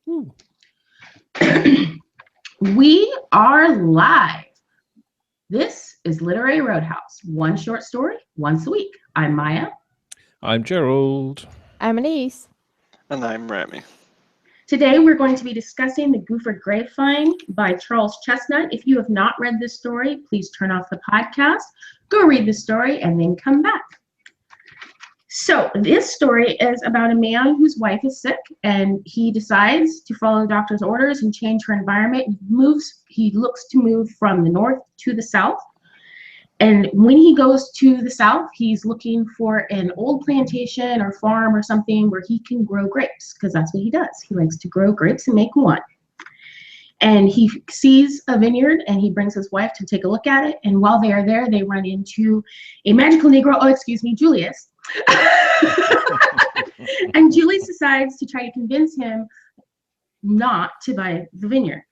Ooh. We are live. This is Literary Roadhouse. One short story, once a week. I'm Maya. I'm Gerald. I'm Elise. And I'm Rami. Today we're going to be discussing The Goophered Grapevine by Charles Chesnutt. If you have not read this story, please turn off the podcast, go read the story, and then come back. So this story is about a man whose wife is sick, and he decides to follow the doctor's orders and change her environment. He looks to move from the north to the south. And when he goes to the south, he's looking for an old plantation or farm or something where he can grow grapes, because that's what he does. He likes to grow grapes and make wine. And he sees a vineyard, and he brings his wife to take a look at it. And while they are there, they run into a magical Negro. Oh, excuse me, Julius. And Julius decides to try to convince him not to buy the vineyard.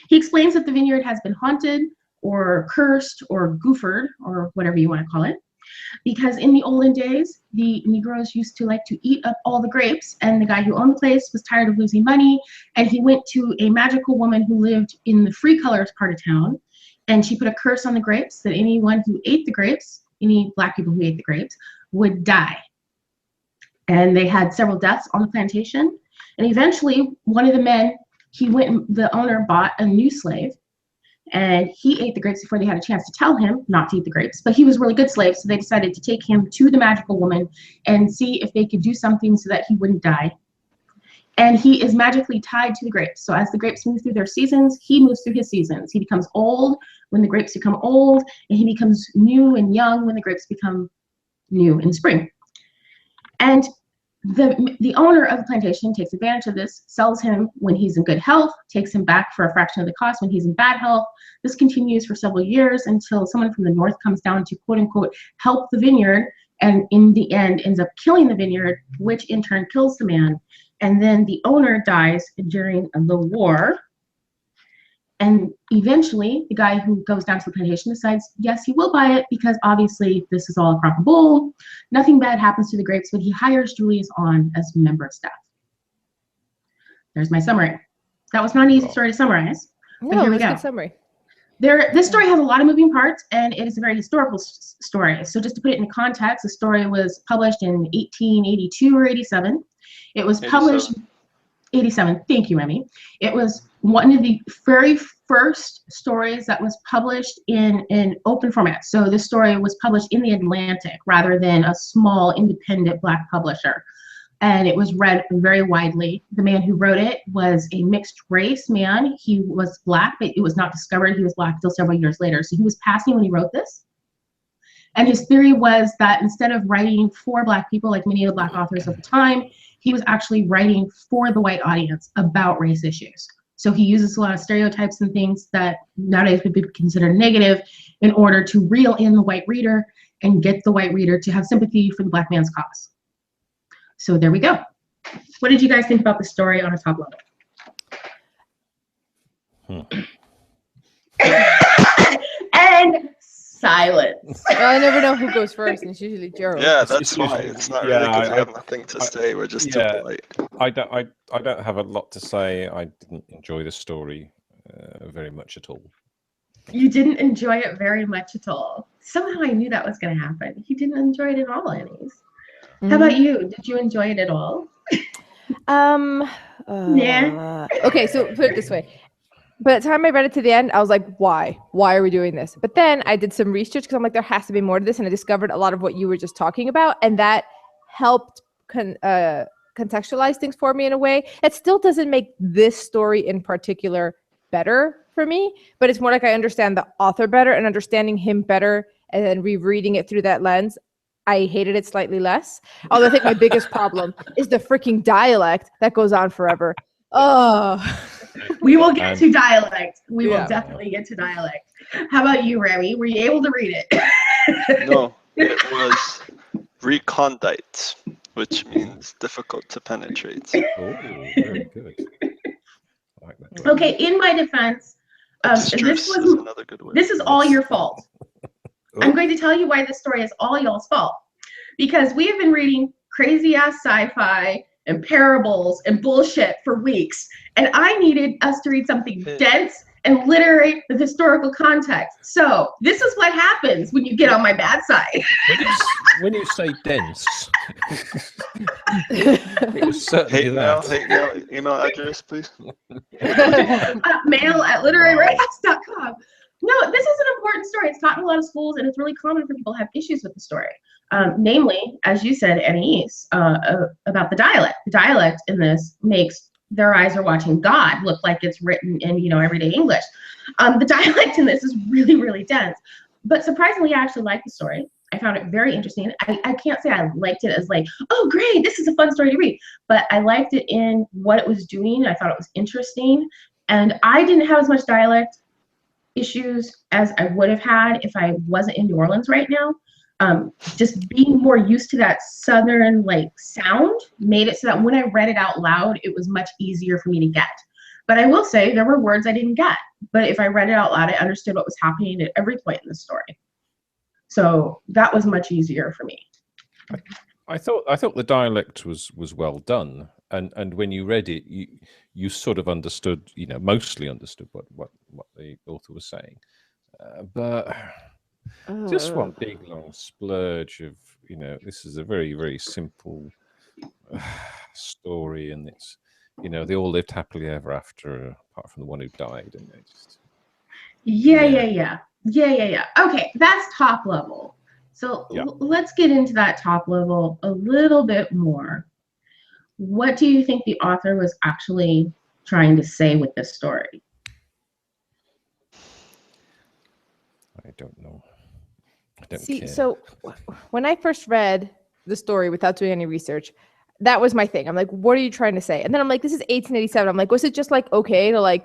He explains that the vineyard has been haunted or cursed or goophered or whatever you want to call it, because in the olden days, the Negroes used to like to eat up all the grapes, and the guy who owned the place was tired of losing money, and he went to a magical woman who lived in the Free Colors part of town, and she put a curse on the grapes that anyone who ate the grapes, any black people who ate the grapes, would die. And they had several deaths on the plantation, and eventually one of the men, the owner bought a new slave, and he ate the grapes before they had a chance to tell him not to eat the grapes. But he was a really good slave, so they decided to take him to the magical woman and see if they could do something so that he wouldn't die. And he is magically tied to the grapes. So as the grapes move through their seasons, he moves through his seasons. He becomes old when the grapes become old, and he becomes new and young when the grapes become new in spring. And the owner of the plantation takes advantage of this, sells him when he's in good health, takes him back for a fraction of the cost when he's in bad health. This continues for several years until someone from the north comes down to quote unquote help the vineyard, and in the end ends up killing the vineyard, which in turn kills the man. And then the owner dies during the war. And eventually the guy who goes down to the plantation decides, yes, he will buy it, because obviously this is all a crop of bull. Nothing bad happens to the grapes, but he hires Julius on as a member of staff. There's my summary. That was not an easy story to summarize. But No, here we that's a go. good summary. This story has a lot of moving parts, and it is a very historical story. So just to put it in context, the story was published in 1882 or 87. It was published 87. Thank you, Remy. It was one of the very first stories that was published in an open format. So this story was published in the Atlantic rather than a small independent black publisher. And it was read very widely. The man who wrote it was a mixed race man. He was black, but it was not discovered he was black until several years later. So he was passing when he wrote this. And his theory was that instead of writing for black people, like many of the black authors of the time, he was actually writing for the white audience about race issues. So he uses a lot of stereotypes and things that nowadays would be considered negative in order to reel in the white reader and get the white reader to have sympathy for the black man's cause. So there we go. What did you guys think about the story on a top level? And silence. Well, I never know who goes first, and it's usually Gerald. Yeah, that's why. It's not really because we I have nothing to say. We're just too polite. I don't have a lot to say. I didn't enjoy the story very much at all. You didn't enjoy it very much at all. Somehow I knew that was going to happen. You didn't enjoy it at all, Annie's. How about you? Did you enjoy it at all? Yeah. Okay, so put it this way. By the time I read it to the end, I was like, why? Why are we doing this? But then I did some research because I'm like, there has to be more to this. And I discovered a lot of what you were just talking about. And that helped contextualize things for me in a way. It still doesn't make this story in particular better for me, but it's more like I understand the author better, and understanding him better and then rereading it through that lens, I hated it slightly less. Although I think my biggest problem is the freaking dialect that goes on forever. Oh. We will get to dialect. We will definitely get to dialect. How about you, Remy? Were you able to read it? No, it was recondite, which means difficult to penetrate. Oh, very good. I like that. Okay, in my defense, Abstruse is another good word. this is all your fault. I'm going to tell you why this story is all y'all's fault. Because we have been reading crazy ass sci-fi and parables and bullshit for weeks. And I needed us to read something dense and literary with historical context. So this is what happens when you get on my bad side. When you say dense, it was certainly that. Email address, please. Mail@literaryroadhouse.com. No, this is an important story. It's taught in a lot of schools, and it's really common for people to have issues with the story. Namely, as you said, Anais, about the dialect. The dialect in this makes Their Eyes Are Watching God look like it's written in, everyday English. The dialect in this is really, really dense. But surprisingly, I actually liked the story. I found it very interesting. I can't say I liked it as like, oh, great, this is a fun story to read. But I liked it in what it was doing. I thought it was interesting. And I didn't have as much dialect issues as I would have had if I wasn't in New Orleans right now. Just being more used to that Southern sound made it so that when I read it out loud, it was much easier for me to get. But I will say there were words I didn't get. But if I read it out loud, I understood what was happening at every point in the story. So that was much easier for me. I thought the dialect was well done, and when you read it, you sort of understood, mostly understood what the author was saying, but just one big long splurge of this is a very, very simple story, and it's they all lived happily ever after, apart from the one who died, and they just Yeah. Okay, that's top level. So let's get into that top level a little bit more. What do you think the author was actually trying to say with this story? I don't know. I don't See, care. so when I first read the story without doing any research, that was my thing. I'm like, what are you trying to say? And then I'm like, this is 1887. I'm like, was it just okay to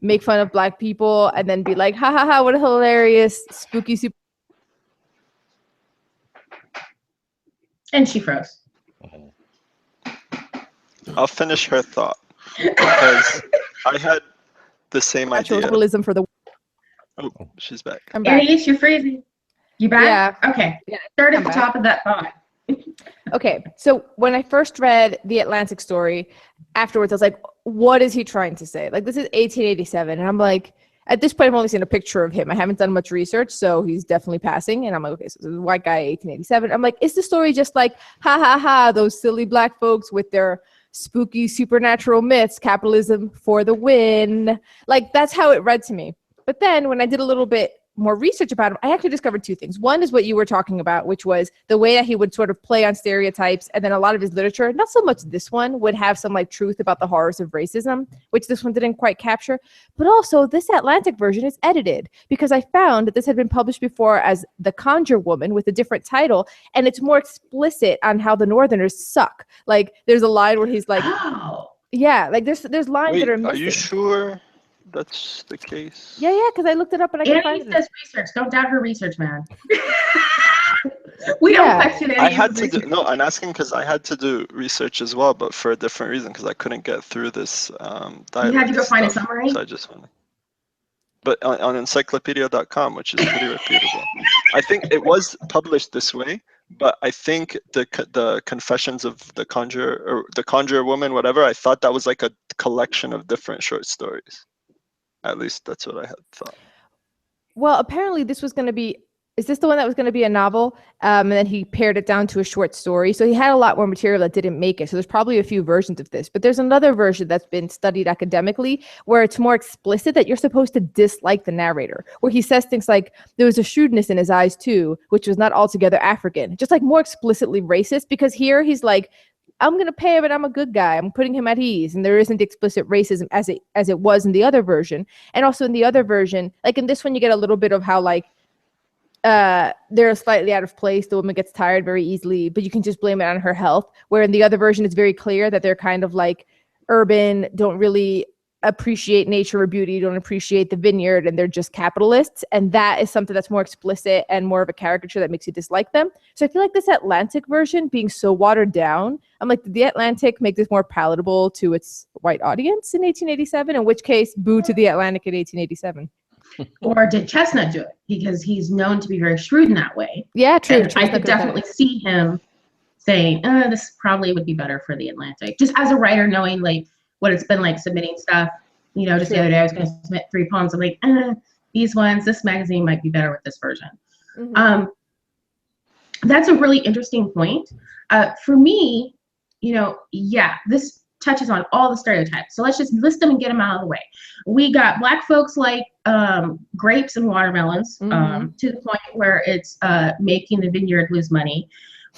make fun of Black people and then be like, ha ha ha, what a hilarious, spooky, super. And she froze. I'll finish her thought because I had the same idea. Capitalism for the. Oh, she's back. I'm back. Anais, you're freezing. You back? Yeah. Okay. Yeah, Start at I'm the back. top of that thought. Okay, so when I first read the Atlantic story, afterwards I was like, what is he trying to say? This is 1887, and I'm like, at this point I've only seen a picture of him. I haven't done much research, so he's definitely passing, and I'm like, okay, so this is a white guy, 1887. I'm like, is the story just ha ha ha, those silly Black folks with their spooky supernatural myths, capitalism for the win? That's how it read to me. But then when I did a little bit more research about him, I actually discovered two things. One is what you were talking about, which was the way that he would sort of play on stereotypes, and then a lot of his literature, not so much this one, would have some truth about the horrors of racism, which this one didn't quite capture. But also this Atlantic version is edited, because I found that this had been published before as The Conjure Woman with a different title, and it's more explicit on how the Northerners suck. There's a line where he's like, Oh. yeah, there's lines that are missing. Are you sure that's the case? Yeah, because I looked it up and I couldn't find Annie it. does research. Don't doubt her research, man. We don't question I Annie's had to research. I'm asking because I had to do research as well, but for a different reason, because I couldn't get through this dialect. You had to go find a stuff, summary? So I just went. But on encyclopedia.com, which is pretty reputable. I think it was published this way, but I think the Confessions of the Conjurer Woman, whatever, I thought that was a collection of different short stories. At least that's what I had thought. Well, apparently this was going to be, is this the one that was going to be a novel? And then he pared it down to a short story. So he had a lot more material that didn't make it. So there's probably a few versions of this. But there's another version that's been studied academically where it's more explicit that you're supposed to dislike the narrator, where he says things like, there was a shrewdness in his eyes too, which was not altogether African. Just more explicitly racist, because here he's like, I'm going to pay him and I'm a good guy. I'm putting him at ease. And there isn't explicit racism as it was in the other version. And also in the other version, in this one, you get a little bit of how they're slightly out of place. The woman gets tired very easily, but you can just blame it on her health. Where in the other version, it's very clear that they're kind of urban, don't really appreciate nature or beauty, don't appreciate the vineyard, and they're just capitalists. And that is something that's more explicit and more of a caricature that makes you dislike them. So I feel this Atlantic version being so watered down, I'm like, did the Atlantic make this more palatable to its white audience in 1887? In which case, boo to the Atlantic in 1887. Or did Chesnutt do it? Because he's known to be very shrewd in that way. Yeah, true. And I could definitely see him saying, this probably would be better for the Atlantic. Just as a writer, knowing like what it's been like submitting stuff. You know, just the other day I was going to submit 3 poems. I'm like, these ones, this magazine might be better with this version. That's a really interesting point. For me, you know, yeah, this touches on all the stereotypes. So let's just list them and get them out of the way. We got Black folks like grapes and watermelons, to the point where it's making the vineyard lose money.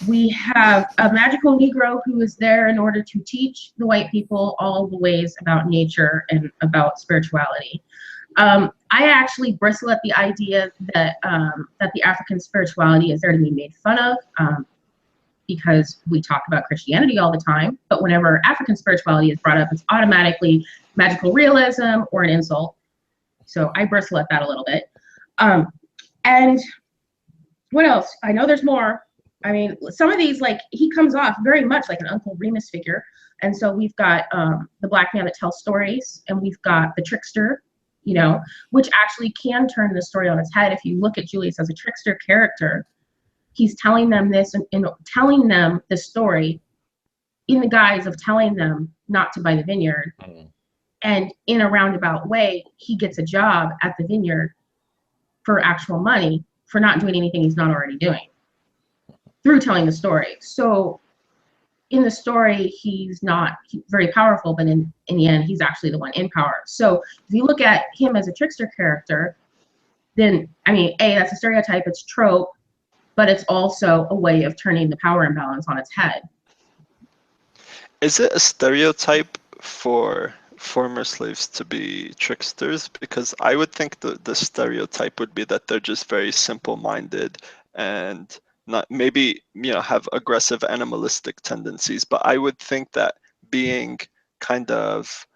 We have a magical Negro who is there in order to teach the white people all the ways about nature and about spirituality. I actually bristle at the idea that that the African spirituality is there to be made fun of, because we talk about Christianity all the time, but whenever African spirituality is brought up, it's automatically magical realism or an insult. So I bristle at that a little bit. And what else? I know there's more. I mean, some of these, like, he comes off very much like an Uncle Remus figure. And so we've got the Black man that tells stories, and we've got the trickster, you know, which actually can turn the story on its head. If you look at Julius as a trickster character, he's telling them this and telling them the story in the guise of telling them not to buy the vineyard. And in a roundabout way, he gets a job at the vineyard for actual money for not doing anything he's not already doing through telling the story. So in the story, he's not very powerful, but in the end, he's actually the one in power. So if you look at him as a trickster character, then, I mean, that's a stereotype, it's trope, but it's also a way of turning the power imbalance on its head. Is it a stereotype for former slaves to be tricksters? Because I would think the stereotype would be that they're just very simple-minded and not maybe, you know, have aggressive animalistic tendencies. But I would think that being kind of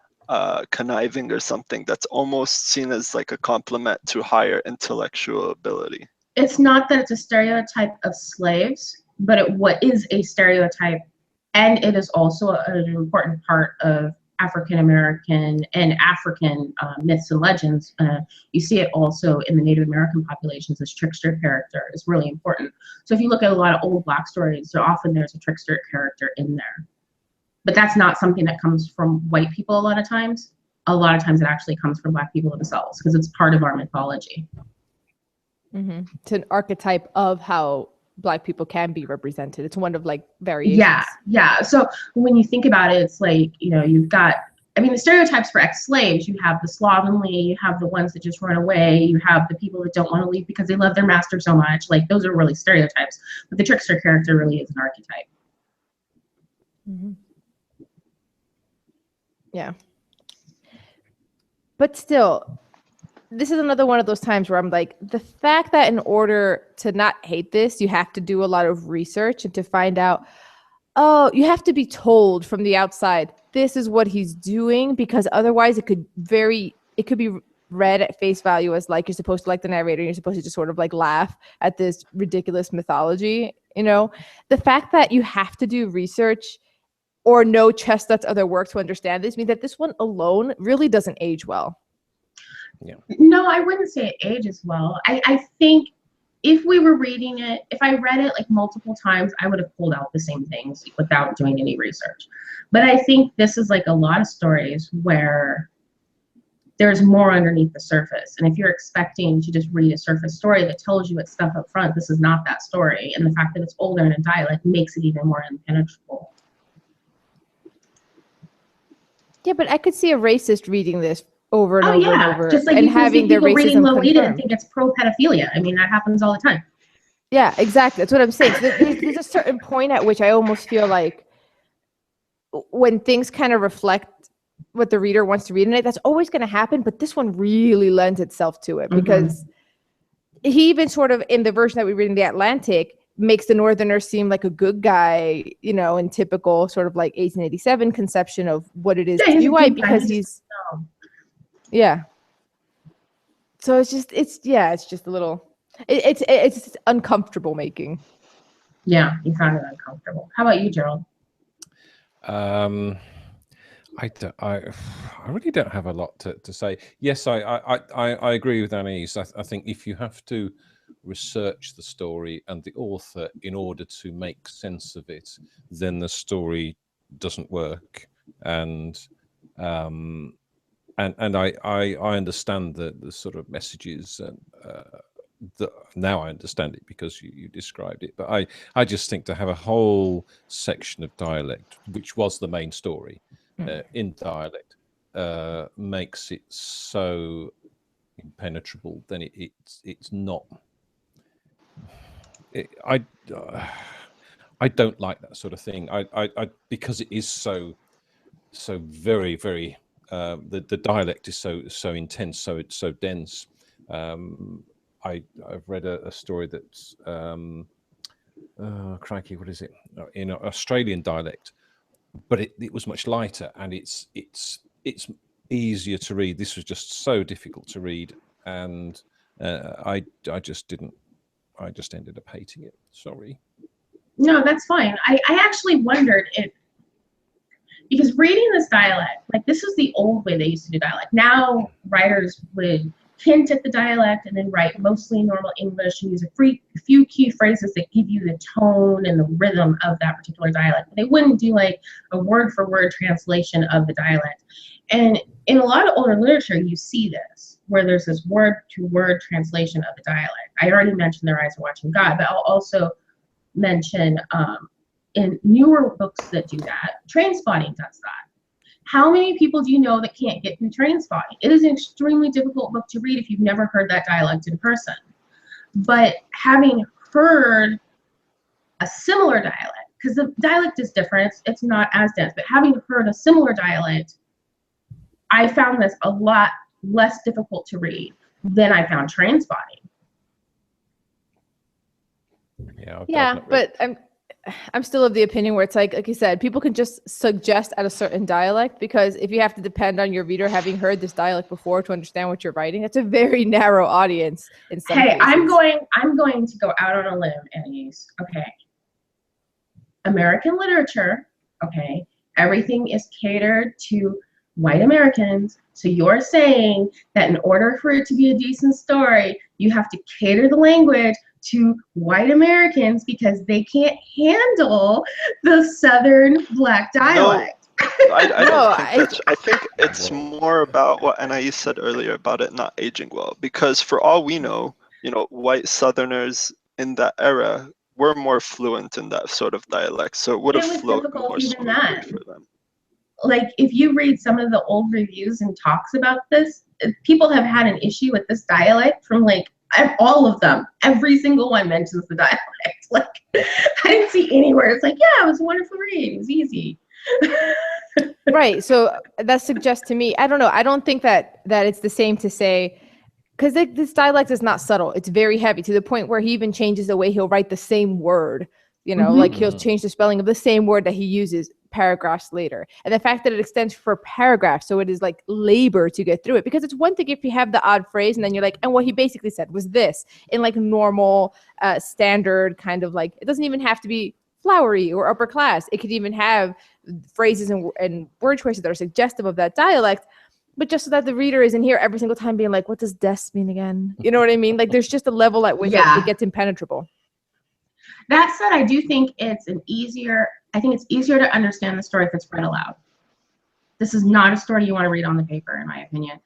conniving or something, that's almost seen as like a compliment to higher intellectual ability. It's not that it's a stereotype of slaves, but what is a stereotype, and it is also an important part of African American and African myths and legends. You see it also in the Native American populations. This trickster character is really important. So if you look at a lot of old Black stories, so often there's a trickster character in there. But that's not something that comes from white people a lot of times. A lot of times it actually comes from Black people themselves because it's part of our mythology. It's an archetype of how Black people can be represented. It's one of like variations. Yeah. So when you think about it, it's like, you know, you've got, I mean, the stereotypes for ex-slaves, you have the slovenly, you have the ones that just run away, you have the people that don't want to leave because they love their master so much. Like, those are really stereotypes. But the trickster character really is an archetype. Yeah. But still, this is another one of those times where I'm like, the fact that in order to not hate this, you have to do a lot of research and to find out, you have to be told from the outside, this is what he's doing, because otherwise it could be read at face value as like, you're supposed to like the narrator, you're supposed to just sort of like laugh at this ridiculous mythology, you know? The fact that you have to do research or know Chesnutt's other work to understand this means that this one alone really doesn't age well. Yeah. No, I wouldn't say it ages well. I think if we were reading it, if I read it like multiple times, I would have pulled out the same things without doing any research. But I think this is like a lot of stories where there's more underneath the surface. And if you're expecting to just read a surface story that tells you it's stuff up front, this is not that story. And the fact that it's older and in dialect makes it even more impenetrable. Yeah, but I could see a racist reading this over and over and over, just like and you can having see their people reading racism Lolita and confirmed. think it's pro-pedophilia. I mean, that happens all the time. Yeah, exactly. That's what I'm saying. So there's a certain point at which I almost feel like when things kind of reflect what the reader wants to read in it, that's always going to happen. But this one really lends itself to it because he even sort of, in the version that we read in the Atlantic, makes the Northerner seem like a good guy, you know, in typical sort of like 1887 conception of what it is to be white, because he's So it's just a little, it's uncomfortable making. Yeah, you found it uncomfortable. How about you, Gerald? I really don't have a lot to say. Yes, I agree with Anais. I think if you have to research the story and the author in order to make sense of it, then the story doesn't work. And I understand the sort of messages, and now I understand it because you described it. But I just think to have a whole section of dialect, which was the main story, in dialect, makes it so impenetrable. Then it's not. I don't like that sort of thing. I because it is so very, very. The dialect is so intense, it's so dense. I've read a story that's crikey, what is it, in Australian dialect, but it was much lighter, and it's easier to read. This was just so difficult to read, and I just ended up hating it. Sorry. No, that's fine. I actually wondered if, because reading this dialect, like, this is the old way they used to do dialect. Now writers would hint at the dialect and then write mostly normal English and use a few key phrases that give you the tone and the rhythm of that particular dialect. They wouldn't do like a word for word translation of the dialect. And in a lot of older literature, you see this, where there's this word to word translation of the dialect. I already mentioned Their Eyes Are Watching God, but I'll also mention in newer books that do that, Trainspotting does that. How many people do you know that can't get through Trainspotting? It is an extremely difficult book to read if you've never heard that dialect in person. But having heard a similar dialect, because the dialect is different, it's not as dense, but having heard a similar dialect, I found this a lot less difficult to read than I found Trainspotting. Yeah, but I'm still of the opinion where it's like you said, people can just suggest at a certain dialect, because if you have to depend on your reader having heard this dialect before to understand what you're writing, it's a very narrow audience in some cases. I'm going to go out on a limb, Annie's. Okay. American literature, okay, everything is catered to white Americans. So you're saying that in order for it to be a decent story, you have to cater the language to white Americans because they can't handle the Southern Black dialect. No, I think it's more about what Anais said earlier about it not aging well. Because for all we know, white Southerners in that era were more fluent in that sort of dialect, so it would have flowed more smoothly for them. Like, if you read some of the old reviews and talks about this, people have had an issue with this dialect from like all of them. Every single one mentions the dialect. Like, I didn't see anywhere it's like, yeah, it was a wonderful read, it was easy. Right. So that suggests to me, I don't know, I don't think that it's the same to say, because this dialect is not subtle. It's very heavy, to the point where he even changes the way he'll write the same word. Like he'll change the spelling of the same word that he uses paragraphs later. And the fact that it extends for paragraphs, so it is like labor to get through it. Because it's one thing if you have the odd phrase and then you're like, and what he basically said was this, in like normal, standard kind of, like, it doesn't even have to be flowery or upper class. It could even have phrases and word choices that are suggestive of that dialect, but just so that the reader isn't here every single time being like, what does des mean again? You know what I mean? Like, there's just a level at which it gets impenetrable. That said, I do think it's easier to understand the story if it's read aloud. This is not a story you want to read on the paper, in my opinion.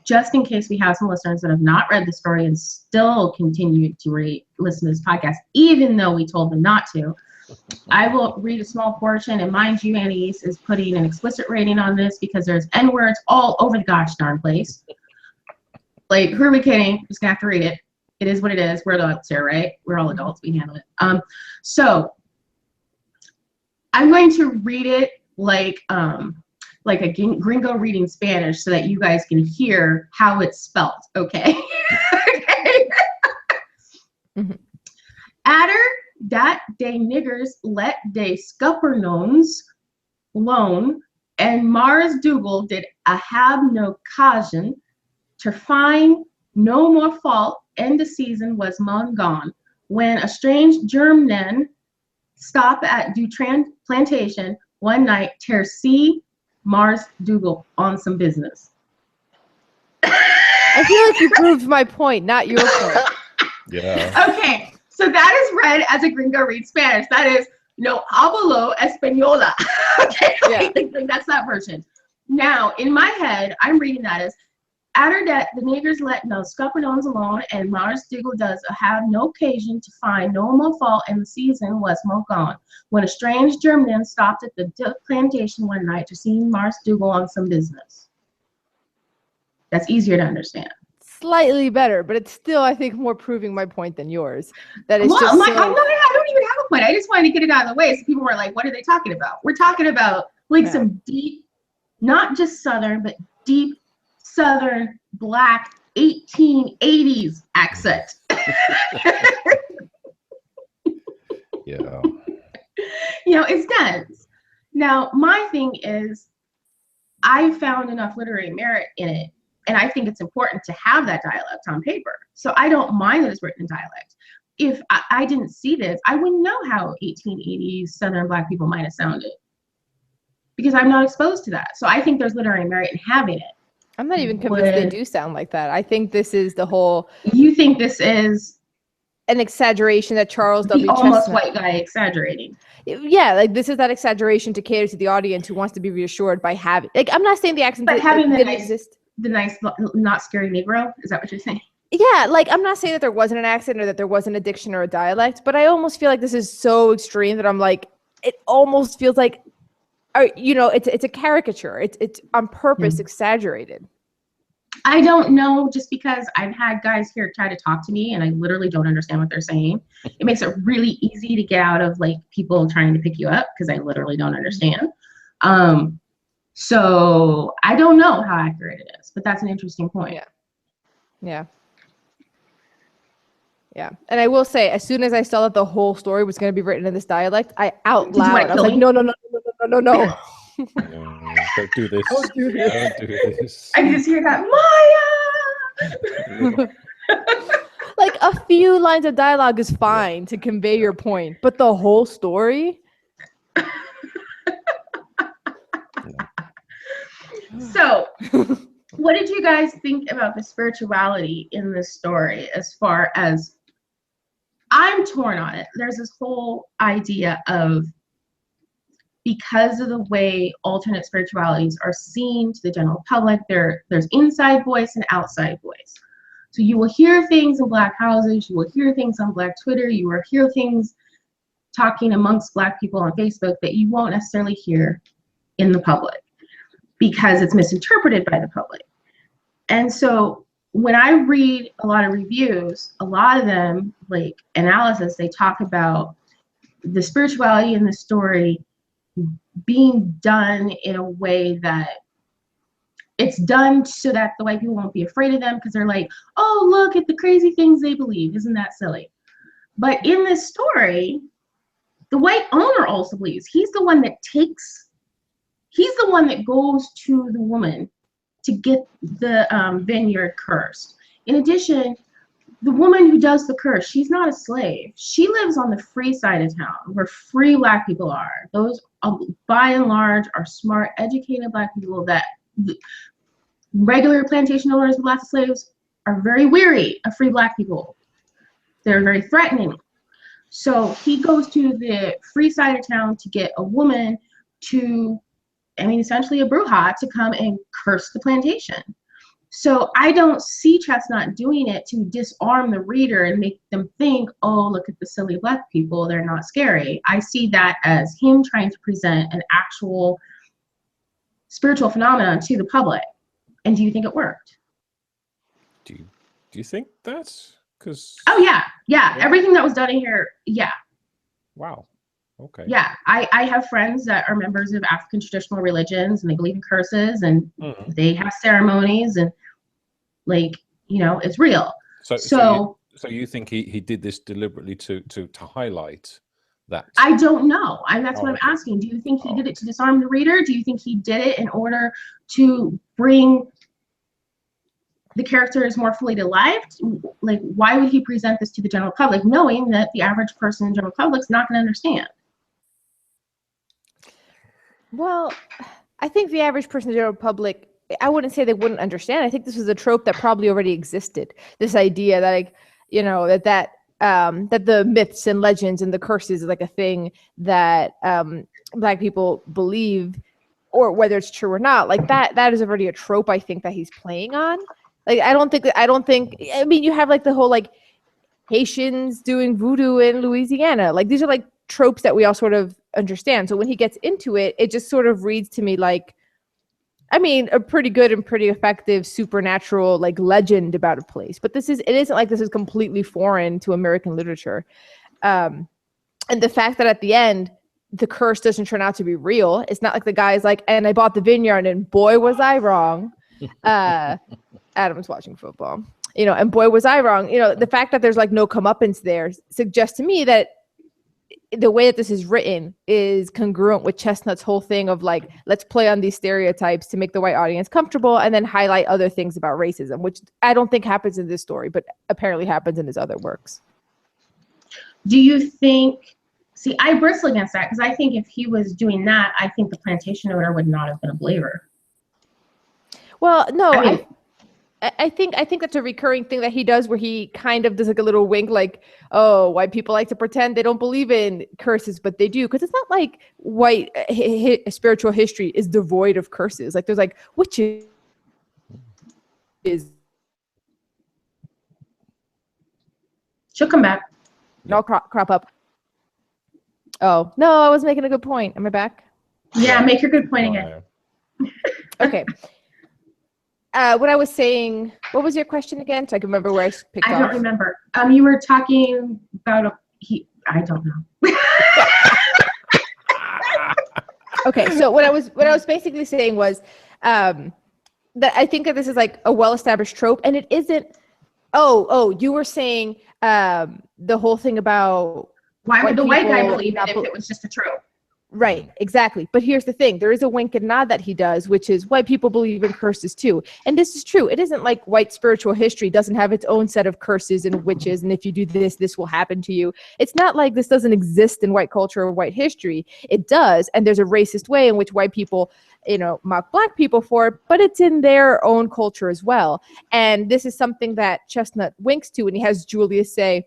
Just in case we have some listeners that have not read the story and still continue to listen to this podcast, even though we told them not to, I will read a small portion. And mind you, Annie is putting an explicit rating on this because there's N-words all over the gosh darn place. Like, who are we kidding? I'm just going to have to read it. It is what it is. We're adults here, right? We're all adults. We handle it. So I'm going to read it like a gringo reading Spanish so that you guys can hear how it's spelled, okay? Okay. Mm-hmm. Adder dat de niggers let de scuppernoons loan, and Mars Dougal did a have no caution to find no more fault, and the season was long gone, when a strange German stop at Dutran Plantation one night to see Mars Dougal on some business. I feel like you proved my point, not your point. Yeah. Okay, so that is read as a gringo reads Spanish. That is no hablo española. Okay, Yeah. like that's that version. Now, in my head, I'm reading that as after that, the niggers let no scuppernons alone, and Mars Diggle does have no occasion to find no more fault, and the season was more gone. When a strange German stopped at the plantation one night to see Mars Diggle on some business. That's easier to understand. Slightly better, but it's still, I think, more proving my point than yours. That it's Well, just I don't even have a point. I just wanted to get it out of the way so people were like, what are they talking about? We're talking about like some deep, not just Southern, but deep Southern Black 1880s accent. Yeah. You know, it's dense. Now, my thing is, I found enough literary merit in it, and I think it's important to have that dialect on paper. So I don't mind that it's written in dialect. If I didn't see this, I wouldn't know how 1880s Southern Black people might have sounded because I'm not exposed to that. So I think there's literary merit in having it. I'm not even convinced they do sound like that. I think this is the whole. You think this is an exaggeration that Charles W. the almost Chesnutt. white guy exaggerating. Yeah, like this is that exaggeration to cater to the audience who wants to be reassured by having. Like, I'm not saying the accent But having didn't the exist. The nice, not scary Negro. Is that what you're saying? Yeah, like I'm not saying that there wasn't an accent or that there wasn't a diction or a dialect, but I almost feel like this is so extreme that I'm like, it almost feels like, you know, it's a caricature. It's on purpose exaggerated. I don't know, just because I've had guys here try to talk to me and I literally don't understand what they're saying. It makes it really easy to get out of like people trying to pick you up because I literally don't understand. So I don't know how accurate it is, but that's an interesting point. Yeah. And I will say, as soon as I saw that the whole story was going to be written in this dialect, I out loud, I was like, no. Don't do this. Don't do this. Don't do this. I can just hear that, Maya! Like a few lines of dialogue is fine to convey your point, but the whole story? So, what did you guys think about the spirituality in this story? As far as I'm torn on it. There's this whole idea of, because of the way alternate spiritualities are seen to the general public, there's inside voice and outside voice. So you will hear things in Black houses, you will hear things on Black Twitter, you will hear things talking amongst Black people on Facebook that you won't necessarily hear in the public because it's misinterpreted by the public. And so when I read a lot of reviews, a lot of them, like analysis, they talk about the spirituality in the story being done in a way that it's done so that the white people won't be afraid of them because they're like, oh, look at the crazy things they believe. Isn't that silly? But in this story, the white owner also believes. He's the one that goes to the woman to get the vineyard cursed. In addition, the woman who does the curse, she's not a slave. She lives on the free side of town where free Black people are. Those, by and large, are smart, educated Black people that regular plantation owners with lots of slaves are very weary of free Black people. They're very threatening. So he goes to the free side of town to get a woman to, essentially a bruja, to come and curse the plantation. So I don't see Chesnutt doing it to disarm the reader and make them think, oh, look at the silly Black people, they're not scary. I see that as him trying to present an actual spiritual phenomenon to the public. And do you think it worked? Do you think that's because? Oh yeah. Everything that was done in here, yeah. Wow. Okay. Yeah, I have friends that are members of African traditional religions and they believe in curses and they have ceremonies and it's real. So you think he did this deliberately to highlight that? I don't know. That's what I'm asking. Do you think he did it to disarm the reader? Do you think he did it in order to bring the characters more fully to life? Like, why would he present this to the general public knowing that the average person in the general public is not going to understand? Well, I think the average person in the general public, I wouldn't say they wouldn't understand. I think this was a trope that probably already existed. This idea that, that the myths and legends and the curses is like a thing that Black people believe, or whether it's true or not, like that is already a trope I think that he's playing on. Like I don't think I mean, you have like the whole like Haitians doing voodoo in Louisiana. Like these are like tropes that we all sort of understand. So when he gets into it, it just sort of reads to me like, I mean, a pretty good and pretty effective supernatural like legend about a place. But it isn't like this is completely foreign to American literature. And the fact that at the end, the curse doesn't turn out to be real. It's not like the guy's like, and I bought the vineyard and boy, was I wrong. Adam's watching football, and boy, was I wrong. The fact that there's like no comeuppance there suggests to me that the way that this is written is congruent with Chesnutt's whole thing of like, let's play on these stereotypes to make the white audience comfortable and then highlight other things about racism, which I don't think happens in this story, but apparently happens in his other works. Do you think, see, I bristle against that because I think if he was doing that, I think the plantation owner would not have been a believer. Well, no, I mean, I think that's a recurring thing that he does where he kind of does like a little wink like, oh, white people like to pretend they don't believe in curses, but they do. Because it's not like white spiritual history is devoid of curses. Like there's like witches. She'll come back. I'll crop up. Oh, no, I was making a good point. Am I back? Yeah, make your good point again. Okay. What I was saying, what was your question again? So I can remember where I picked off. I don't remember. You were talking about I don't know. Okay, so what I was basically saying was that I think that this is like a well-established trope, and it isn't. Oh, you were saying the whole thing about why would the white guy believe it if it was just a trope? Right, exactly. But here's the thing. There is a wink and nod that he does, which is white people believe in curses too. And this is true. It isn't like white spiritual history doesn't have its own set of curses and witches. And if you do this, this will happen to you. It's not like this doesn't exist in white culture or white history. It does. And there's a racist way in which white people, mock Black people for it, but it's in their own culture as well. And this is something that Chesnutt winks to when he has Julius say,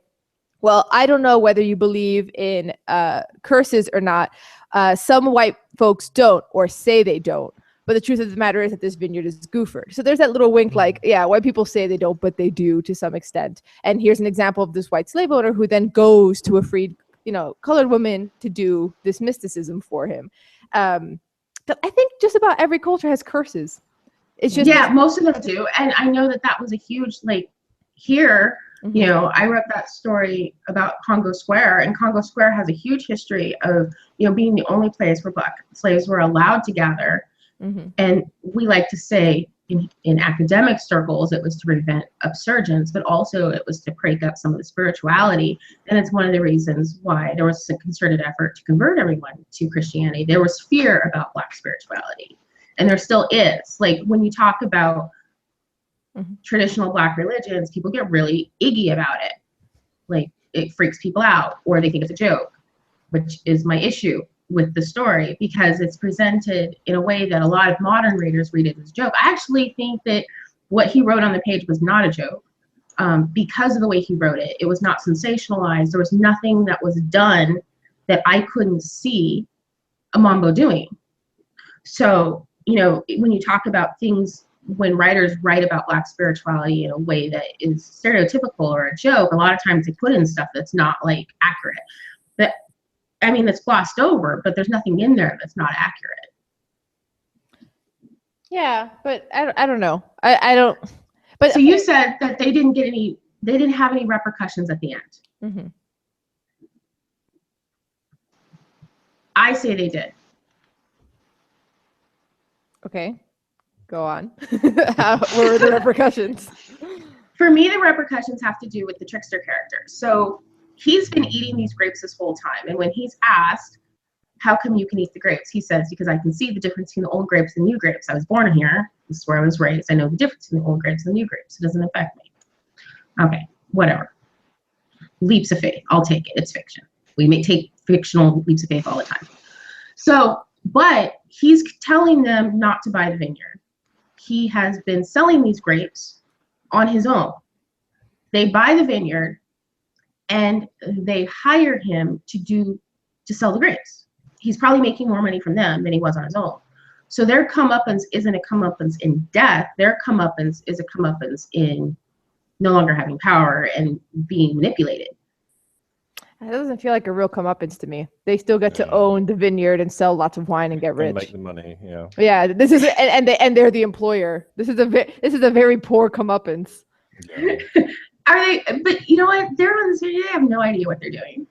well, I don't know whether you believe in curses or not. Some white folks don't or say they don't. But the truth of the matter is that this vineyard is Goophered. So there's that little wink like, yeah, white people say they don't, but they do to some extent. And here's an example of this white slave owner who then goes to a freed, colored woman to do this mysticism for him. But I think just about every culture has curses. It's just most of them do. And I know that was a huge, like, here, I wrote that story about Congo Square, and Congo Square has a huge history of, being the only place where Black slaves were allowed to gather. Mm-hmm. And we like to say in academic circles, it was to prevent upsurgence, but also it was to break up some of the spirituality. And it's one of the reasons why there was a concerted effort to convert everyone to Christianity. There was fear about Black spirituality, and there still is. Like when you talk about traditional Black religions, people get really iggy about it. Like it freaks people out, or they think it's a joke, which is my issue with the story, because it's presented in a way that a lot of modern readers read it as a joke. I actually think that what he wrote on the page was not a joke, because of the way he wrote it. It was not sensationalized. There was nothing that was done that I couldn't see a Mambo doing. So, when you talk about things, when writers write about Black spirituality in a way that is stereotypical or a joke, a lot of times they put in stuff that's not like accurate. But I mean, it's glossed over, but there's nothing in there that's not accurate. Yeah, but I don't know. I don't. But so you said that they didn't have any repercussions at the end. Mm-hmm. I say they did. Okay, go on. What were the repercussions? For me, the repercussions have to do with the Trickster character. So he's been eating these grapes this whole time. And when he's asked, how come you can eat the grapes? He says, because I can see the difference between the old grapes and the new grapes. I was born here. This is where I was raised. I know the difference between the old grapes and the new grapes. It doesn't affect me. Okay, whatever. Leaps of faith. I'll take it. It's fiction. We may take fictional leaps of faith all the time. So, but he's telling them not to buy the vineyard. He has been selling these grapes on his own. they buy the vineyard and they hire him to sell the grapes. He's probably making more money from them than he was on his own. So their comeuppance isn't a comeuppance in death. Their comeuppance is a comeuppance in no longer having power and being manipulated. That doesn't feel like a real comeuppance to me. They still get to own the vineyard and sell lots of wine and get rich. And make the money, yeah. Yeah, this is and they're the employer. This is a very poor comeuppance. Yeah. Are they? But you know what? They're on this video. They have no idea what they're doing.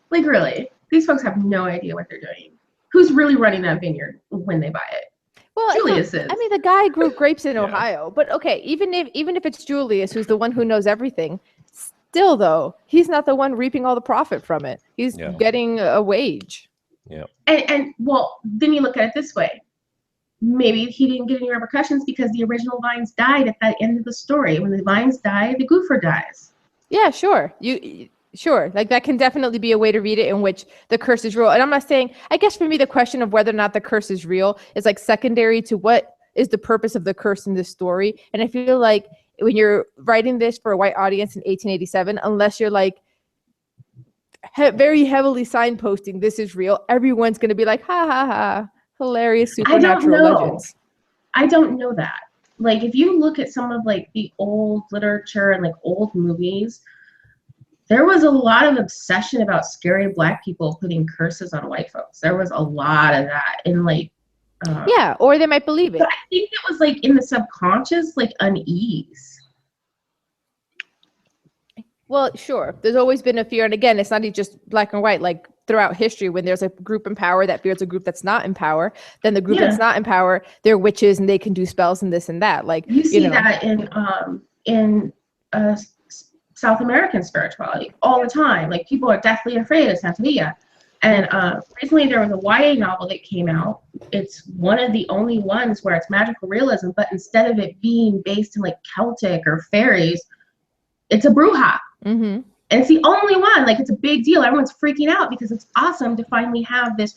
Like really, these folks have no idea what they're doing. Who's really running that vineyard when they buy it? Well, Julius is. I mean, the guy grew grapes in Ohio, but okay, even if it's Julius, who's the one who knows everything, still though, he's not the one reaping all the profit from it. He's getting a wage. Yeah. And well, then you look at it this way. Maybe he didn't get any repercussions because the original vines died at the end of the story. When the vines die, the Goophered dies. Yeah, sure. Sure. Like that can definitely be a way to read it in which the curse is real. And I'm not saying, I guess for me, the question of whether or not the curse is real is like secondary to what is the purpose of the curse in this story. And I feel like when you're writing this for a white audience in 1887, unless you're like very heavily signposting, this is real, everyone's going to be like, ha ha ha, hilarious supernatural legends. I don't know that. Like if you look at some of like the old literature and like old movies, there was a lot of obsession about scary Black people putting curses on white folks. There was a lot of that. And like, yeah, or they might believe it. But I think it was like in the subconscious, like unease. Well, sure. There's always been a fear. And again, it's not just black and white. Like throughout history, when there's a group in power that fears a group that's not in power, then the group that's not in power, they're witches and they can do spells and this and that. Like you see that in South American spirituality all the time. Like people are deathly afraid of Santeria. And recently there was a YA novel that came out. It's one of the only ones where it's magical realism, but instead of it being based in like Celtic or fairies, it's a bruja. Mm-hmm. And it's the only one. Like it's a big deal. Everyone's freaking out because it's awesome to finally have this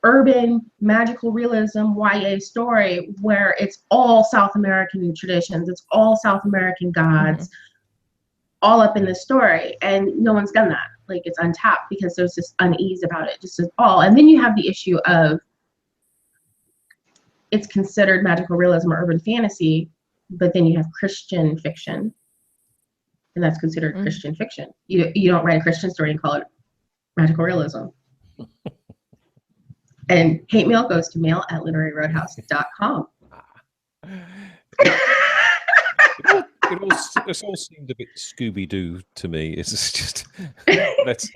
urban magical realism YA story where it's all South American traditions. It's all South American gods. All up in the story, and no one's done that. Like it's untapped because there's this unease about it, just as all. And then you have the issue of it's considered magical realism or urban fantasy, but then you have Christian fiction, and that's considered Christian fiction. You don't write a Christian story and call it magical realism. And hate mail goes to mail@literaryroadhouse.com. It all seemed a bit Scooby-Doo to me. It's just let's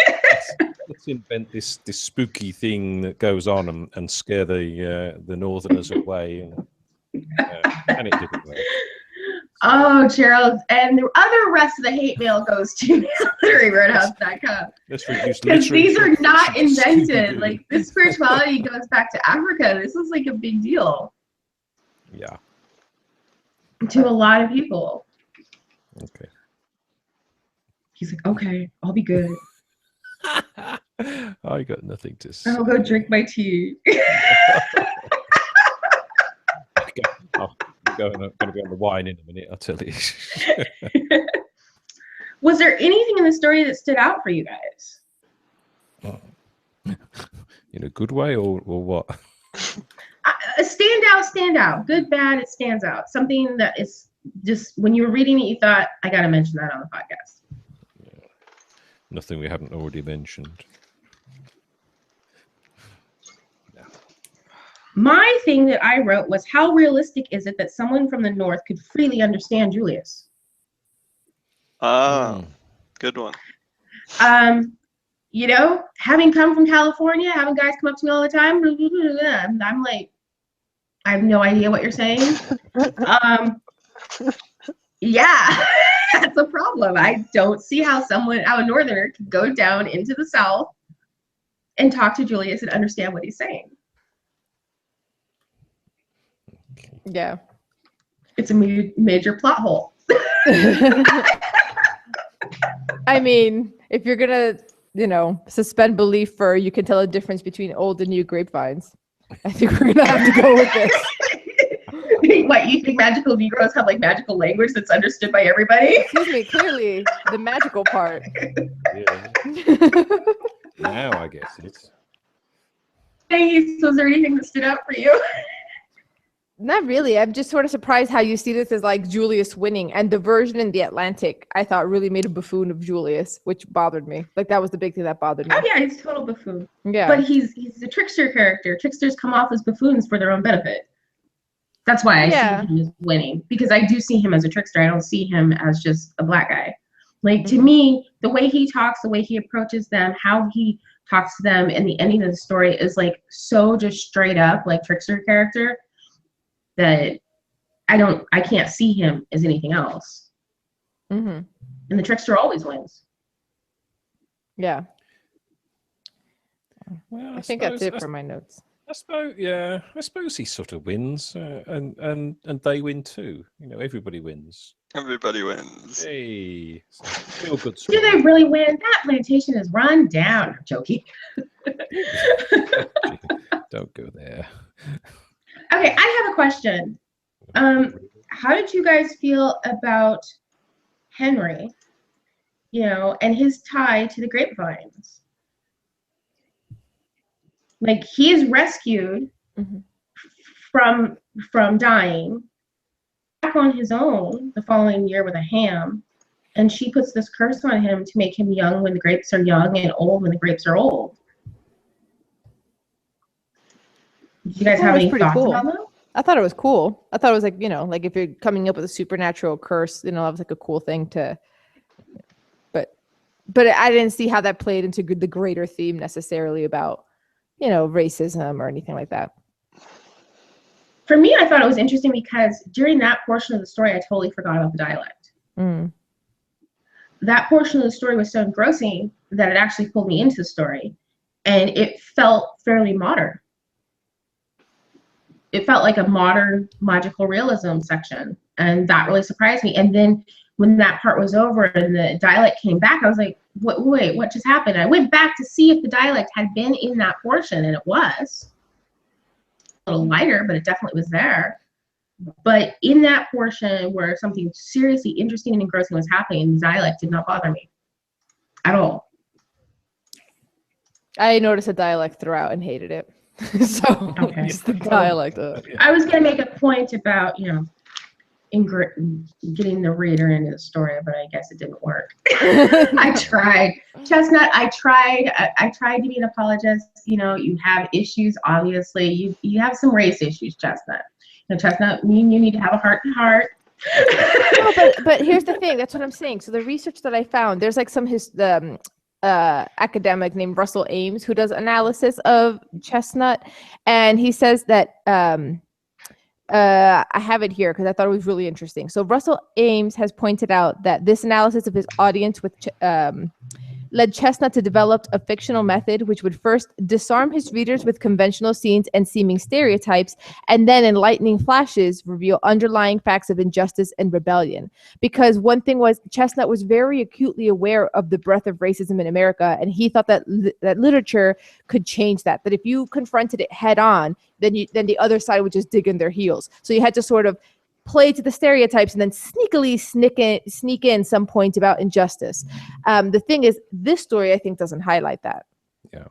invent this spooky thing that goes on and scare the Northerners away, and it didn't work. Oh, Gerald, and the other rest of the hate mail goes to literary.roadhouse.com. Because these are not invented. Like this spirituality goes back to Africa. This is like a big deal. Yeah. To a lot of people. Okay. He's like, okay, I'll be good. I got nothing to say. I'll go drink my tea. I'm going to be on the wine in a minute, I'll tell you. Was there anything in the story that stood out for you guys? In a good way or what? Stand out. Good, bad, it stands out. Something that is just, when you were reading it, you thought, I got to mention that on the podcast. Yeah. Nothing we haven't already mentioned. No. My thing that I wrote was, how realistic is it that someone from the North could freely understand Julius? Good one. You know, having come from California, having guys come up to me all the time, I'm like, I have no idea what you're saying. Yeah, that's a problem. I don't see how a Northerner could go down into the South and talk to Julius and understand what he's saying. Yeah. It's a major plot hole. I mean, if you're going to, suspend belief for you can tell a difference between old and new grapevines, I think we're going to have to go with this. What, you think magical Negroes have like magical language that's understood by everybody? Excuse me, clearly the magical part. Yeah. Now I guess it's. Hey, so is there anything that stood out for you? Not really. I'm just sort of surprised how you see this as like Julius winning, and the version in the Atlantic I thought really made a buffoon of Julius, which bothered me. Like that was the big thing that bothered me. Oh yeah, he's a total buffoon. Yeah. But he's a trickster character. Tricksters come off as buffoons for their own benefit. That's why I see him as winning, because I do see him as a trickster. I don't see him as just a black guy. Like to me, the way he talks, the way he approaches them, how he talks to them, and the ending of the story is like so just straight up like trickster character that I can't see him as anything else. And the trickster always wins. Yeah. Well, I think that's it for my notes. I suppose he sort of wins, and they win too. You know, everybody wins. Everybody wins. Hey, feel good. Do they really win? That plantation is run down. I'm joking. Don't go there. Okay, I have a question. How did you guys feel about Henry, and his tie to the grapevines? Like he is rescued from dying, back on his own the following year with a ham, and she puts this curse on him to make him young when the grapes are young and old when the grapes are old. Did you guys have any thoughts about that? I thought it was cool. I thought it was like, like if you're coming up with a supernatural curse, that was like a cool thing to, but I didn't see how that played into the greater theme necessarily about, racism or anything like that. For me, I thought it was interesting because during that portion of the story, I totally forgot about the dialect. That portion of the story was so engrossing that it actually pulled me into the story, and it felt fairly modern. It felt like a modern magical realism section, and that really surprised me. And then when that part was over and the dialect came back, I was like, wait, what just happened? I went back to see if the dialect had been in that portion, and it was a little lighter, but it definitely was there. But in that portion where something seriously interesting and engrossing was happening, the dialect did not bother me at all. I noticed a dialect throughout and hated it. So okay. Just the dialect. I was going to make a point about, getting the reader into the story, but I guess it didn't work. I tried. Chesnutt, I tried to be an apologist. You have issues, obviously. You have some race issues, Chesnutt. Chesnutt, you need to have a heart to heart. No, but here's the thing. That's what I'm saying. So the research that I found, there's like some academic named Russell Ames who does analysis of Chesnutt, and he says that I have it here because I thought it was really interesting. So Russell Ames has pointed out that this analysis of his audience led Chesnutt to develop a fictional method which would first disarm his readers with conventional scenes and seeming stereotypes, and then in lightning flashes reveal underlying facts of injustice and rebellion. Because one thing was, Chesnutt was very acutely aware of the breadth of racism in America, and he thought that that literature could change that if you confronted it head on, then the other side would just dig in their heels. So you had to sort of play to the stereotypes and then sneakily sneak in some points about injustice. The thing is, this story I think doesn't highlight that.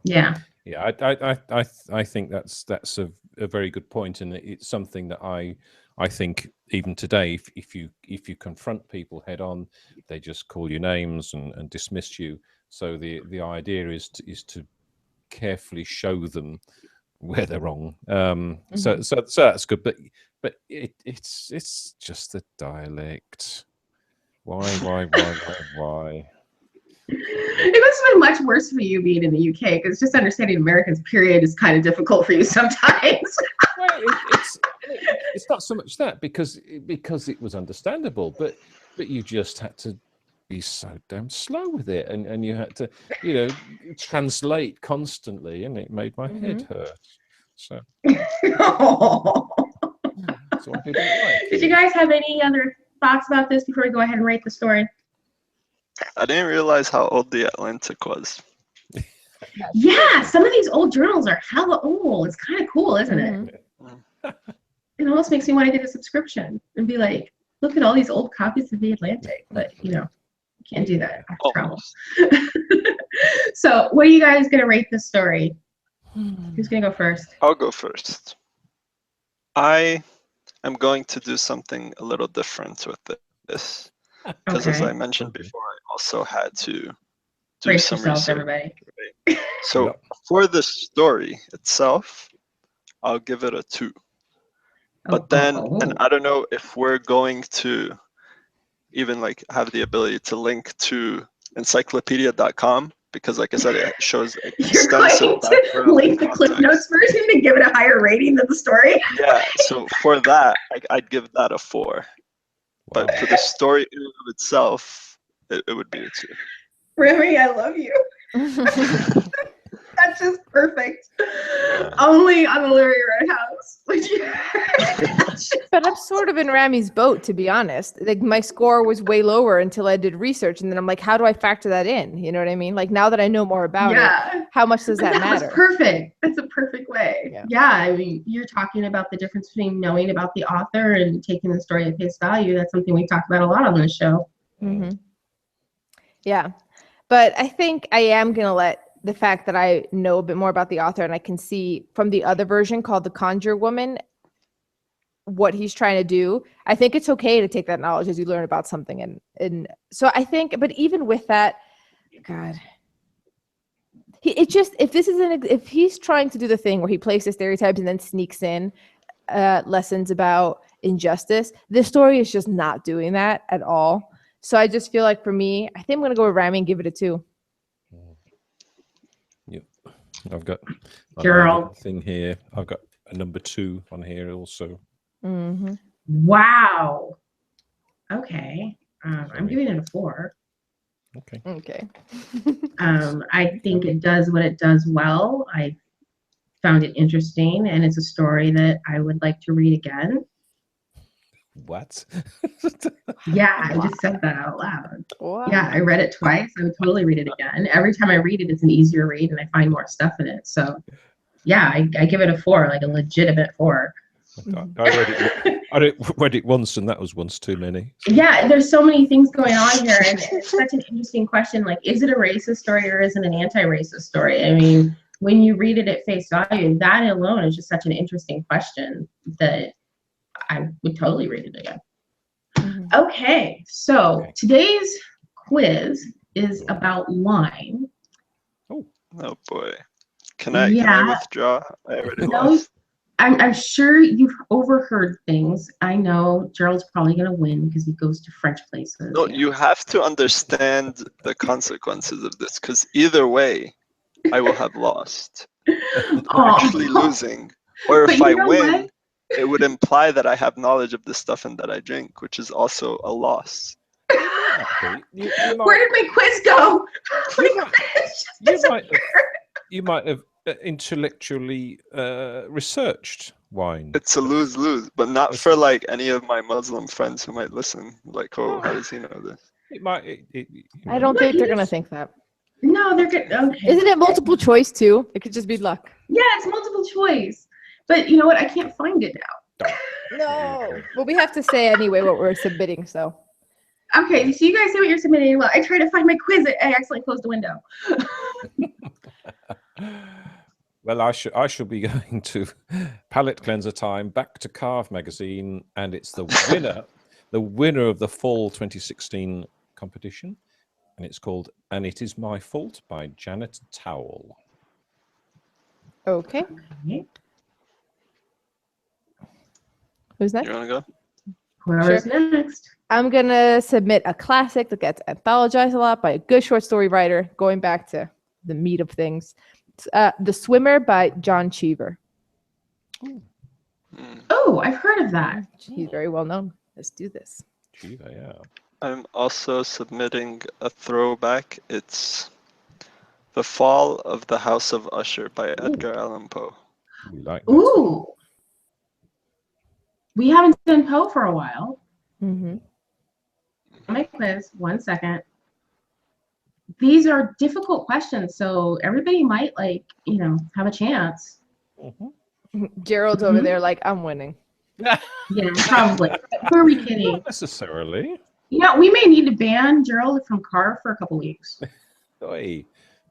Yeah. I think that's a very good point, and it's something that I think even today, if you confront people head on, they just call you names and dismiss you. So the idea is to carefully show them where they're wrong. So that's good, but it's just the dialect. Why? It must have been much worse for you being in the UK, because just understanding Americans, period, is kind of difficult for you sometimes. Well, it's not so much that because it was understandable, but you just had to be so damn slow with it, and you had to translate constantly, and it made my head hurt. So that's what I didn't like. Did you guys have any other thoughts about this before we go ahead and rate the story? I didn't realize how old the Atlantic was. Yeah, some of these old journals are hella old. It's kind of cool, isn't it? it almost makes me want to get a subscription and be like, look at all these old copies of The Atlantic. But, you know, can't do that. I have to travel. So what are you guys going to rate this story? Who's going to go first? I'll go first. I am going to do something a little different with this. Because as Okay. I mentioned before, I also had to do Brace some yourself, research. everybody. So Yep. for the story itself, I'll give it a 2. But then, and I don't know if we're going to even like have the ability to link to encyclopedia.com, because like I said, it shows You're going extensive to background link the and Cliff Notes context. version and give it a higher rating than the story? Yeah, so for that, I'd give that a 4. Wow. But for the story in and of itself, it would be a 2. Remy, I love you. That's just perfect. Only on the Larry Roadhouse. But I'm sort of in Rami's boat, to be honest. Like my score was way lower until I did research, and then I'm like, how do I factor that in? You know what I mean? Like now that I know more about it, how much does that matter? Was perfect. That's a perfect way. Yeah. I mean, you're talking about the difference between knowing about the author and taking the story at face value. That's something we talk about a lot on this show. Mm-hmm. Yeah. But I think I am going to let the fact that I know a bit more about the author and I can see from the other version called The Conjure Woman what he's trying to do. I think it's okay to take that knowledge as you learn about something. And so I think, but even with that, God, if he's trying to do the thing where he plays the stereotypes and then sneaks in lessons about injustice, this story is just not doing that at all. So I just feel like for me, I think I'm going to go with Rami and give it a 2. Yep. I've got Gerald. thing here. I've got a number 2 on here also. Mm-hmm. Wow. Okay. I'm giving it a 4. Okay. I think it does what it does well. I found it interesting, and it's a story that I would like to read again. What? Yeah, I just said that out loud. Wow. Yeah, I read it twice. I would totally read it again. Every time I read it, it's an easier read, and I find more stuff in it. So, yeah, I give it a 4, like a legitimate 4. I read it once, and that was once too many. So. Yeah, there's so many things going on here, and it's such an interesting question. Like, is it a racist story or is it an anti-racist story? I mean, when you read it at face value, that alone is just such an interesting question that I would totally read it again. Mm-hmm. Okay, so today's quiz is about wine. Oh boy. Can I withdraw? I already lost. I'm sure you've overheard things. I know Gerald's probably going to win because he goes to French places. No, you have to understand the consequences of this, because either way, I will have lost. Actually losing. Or if I win, it would imply that I have knowledge of the stuff and that I drink, which is also a loss. Where did my quiz go? You might have intellectually researched wine. It's a lose-lose, but not for like any of my Muslim friends who might listen. Like, oh, how does he know this? It might. I don't think they're gonna think that. No, they're good. Okay. Isn't it multiple choice too? It could just be luck. Yeah, it's multiple choice. But you know what? I can't find it now. No. Well, we have to say anyway what we're submitting. So. Okay, so you guys say what you're submitting. Well, I try to find my quiz. I accidentally closed the window. Well, I shall be going to Palette Cleanser Time, back to Carve magazine, and it's the winner of the fall 2016 competition, and it's called "And It Is My Fault" by Janet Towell. Okay. Who's next? You want to go? Whoever's next. I'm gonna submit a classic that gets anthologized a lot by a good short story writer, going back to the meat of things. The Swimmer by John Cheever. Oh, I've heard of that. He's very well known. Let's do this. Cheever, yeah. I'm also submitting a throwback. It's The Fall of the House of Usher by Edgar Allan Poe. We like that. Ooh. We haven't done Poe for a while. Mm-hmm. My quiz, 1 second. These are difficult questions, so everybody might have a chance. Gerald's over there like, I'm winning. Yeah, probably. Who are we kidding? Not necessarily. Yeah, we may need to ban Gerald from Carve for a couple weeks. Oi.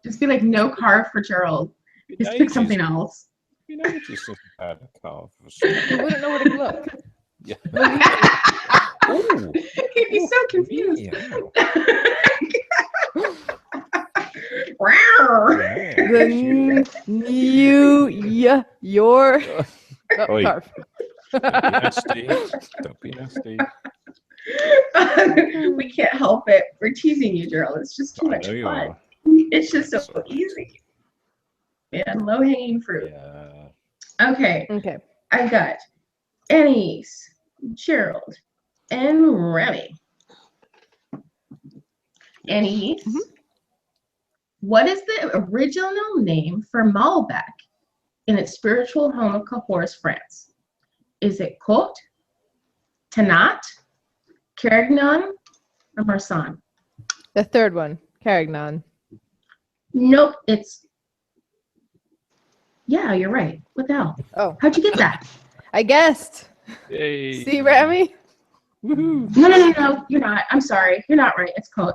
Just be like, no Carve for Gerald. Just pick something else. You know, just since we've had a car for You wouldn't know where to look. Yeah. He'd be so confused. Your Oi. Carve. Don't be nasty. We can't help it. We're teasing you, Gerald. It's just too I much know you fun. are. It's just so That's all right. easy. Man, low hanging fruit. Yeah. Okay, Okay. I got Annie's, Gerald, and Remy. Annie's. Mhm. What is the original name for Malbec in its spiritual home of Cahors, France? Is it Côte, Tanat, Carignan, or Marsanne? The third one, Carignan. Nope, it's. Yeah, you're right. What the hell? Oh, How'd you get that? I guessed. Yay. See, Remy? Woohoo. No, you're not. I'm sorry. You're not right. It's Côte.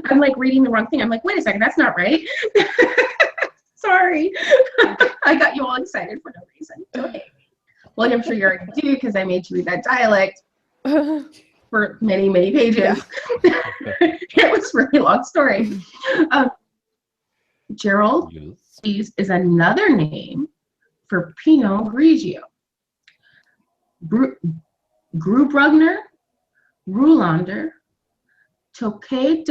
I'm like reading the wrong thing. I'm like, wait a second, that's not right. Sorry. I got you all excited for no reason. Okay. Well, I'm sure you already do because I made you read that dialect for many, many pages. It was a really long story. Gerald Yes. is another name for Pinot Grigio. Grubbrugner, Rulander, Tokay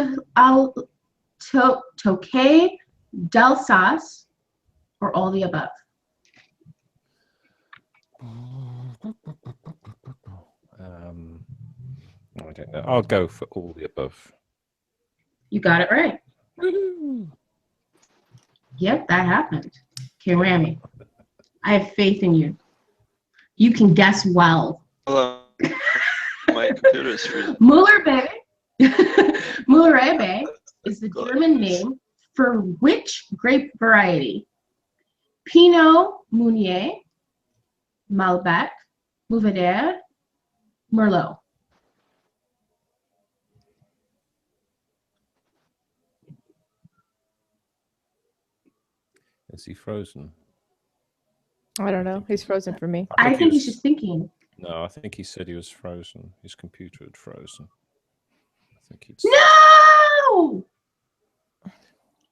d'Alsace, or all the above. I don't know. I'll go for all the above. You got it right. Woohoo. Yep, that happened. Okay, Rami, I have faith in you. You can guess well. Hello. My computer is freezing. Mullerbe is the German name for which grape variety? Pinot Meunier, Malbec, Mourvedre, Merlot. Is he frozen? I don't know. He's frozen for me. I think he he's just thinking. No, I think he said he was frozen. His computer had frozen. I think he'd. No!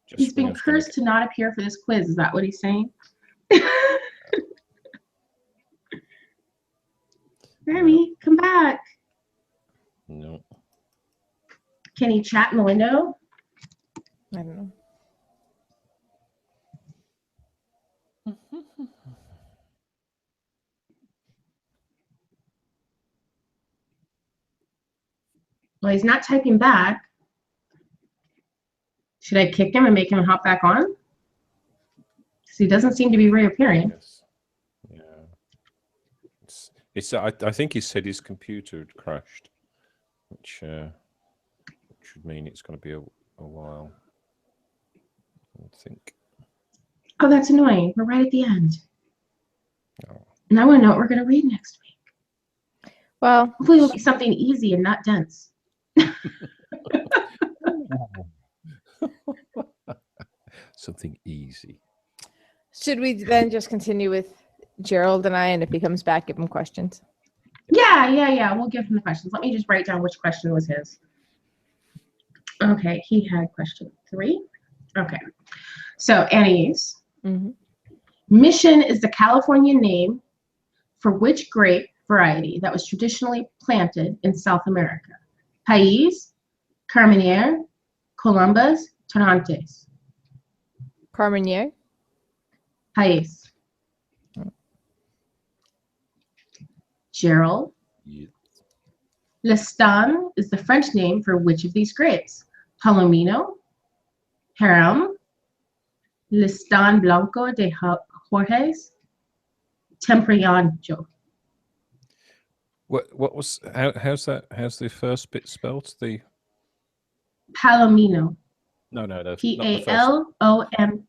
Just He's when I been was gonna cursed to not appear for this quiz. Is that what he's saying? Remy, come back. No. Can he chat in the window? I don't know. Well, he's not typing back. Should I kick him and make him hop back on? Because he doesn't seem to be reappearing. Yes. Yeah. It's. I think he said his computer had crashed, which would mean it's going to be a while. I think. Oh, that's annoying. We're right at the end. Oh. And I want to know what we're going to read next week. Well, Hopefully it'll be something easy and not dense. Something easy. should we then just continue with Gerald and I, and if he comes back, give him questions? Yeah. We'll give him the questions. Let me just write down which question was his. Okay, he had question 3. Okay. So, Annie's. Mm-hmm. Mission is the California name for which grape variety that was traditionally planted in South America? País, Carmenere, Columbus, Tonantes. Carmenere? País. Gerald. Yes. Lestan is the French name for which of these grapes? Palomino, Haram, Lestan Blanco de Jorges, Tempranillo. What was how's the first bit spelled? The Palomino. no, not the first. Palom.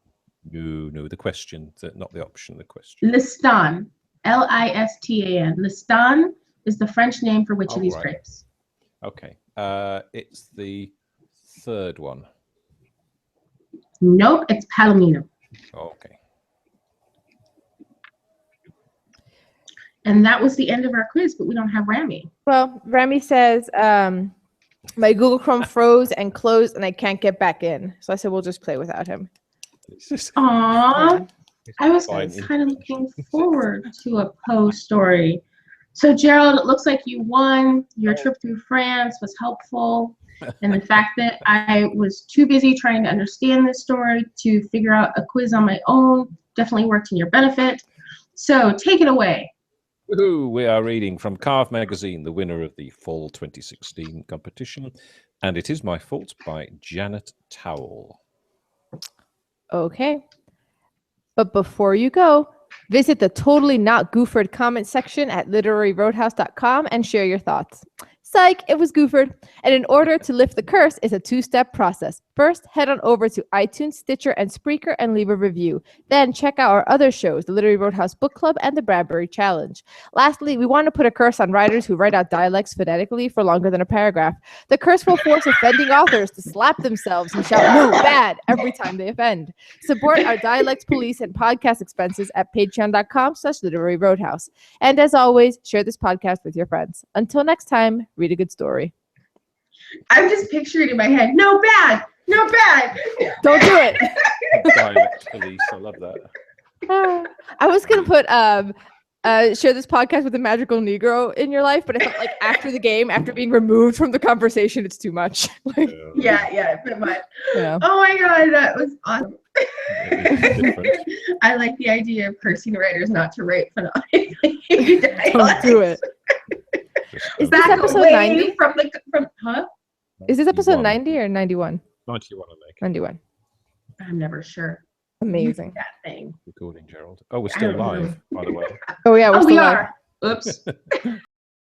No, the question, not the option, the question. Lestan. Listan. Listan is the French name for which of these right. grapes? Okay. It's the third one. Nope, it's Palomino. Okay. And that was the end of our quiz, but we don't have Rami. Well, Remy says, my Google Chrome froze and closed and I can't get back in. So I said, we'll just play without him. It's just, Aww. I was Fine. kind of looking forward to a Poe story. So, Gerald, it looks like you won. Your trip through France was helpful. And the fact that I was too busy trying to understand this story to figure out a quiz on my own definitely worked in your benefit. So, take it away. Woohoo, we are reading from Carve Magazine, the winner of the Fall 2016 competition. And It Is My Fault by Janet Towell. Okay. But before you go, visit the Totally Not Goophered comment section at literaryroadhouse.com and share your thoughts. Psych, it was Goophered. And in order to lift the curse is a two-step process. First, head on over to iTunes, Stitcher, and Spreaker and leave a review. Then check out our other shows, the Literary Roadhouse Book Club and the Bradbury Challenge. Lastly, we want to put a curse on writers who write out dialects phonetically for longer than a paragraph. The curse will force offending authors to slap themselves and shout, "No, bad," every time they offend. Support our dialects police and podcast expenses at patreon.com/Literary Roadhouse. And as always, share this podcast with your friends. Until next time, read a good story. I'm just picturing in my head, no bad, no bad. Don't do it. Dialect police, I love that. I was going to put share this podcast with a magical Negro in your life, but I felt like after the game, after being removed from the conversation, it's too much. Like, Yeah, pretty much. Yeah. Oh my God, that was awesome. Different. I like the idea of cursing writers not to write phonetically. Don't do it. Is this Back episode away 90? from huh? Is this episode 91. 90 or 91? 91, I think. 91. I'm never sure. Amazing. That thing. Recording, Gerald. Oh, we're still live, by the way. Oh, yeah, we're Oh, still we live. are. Oops.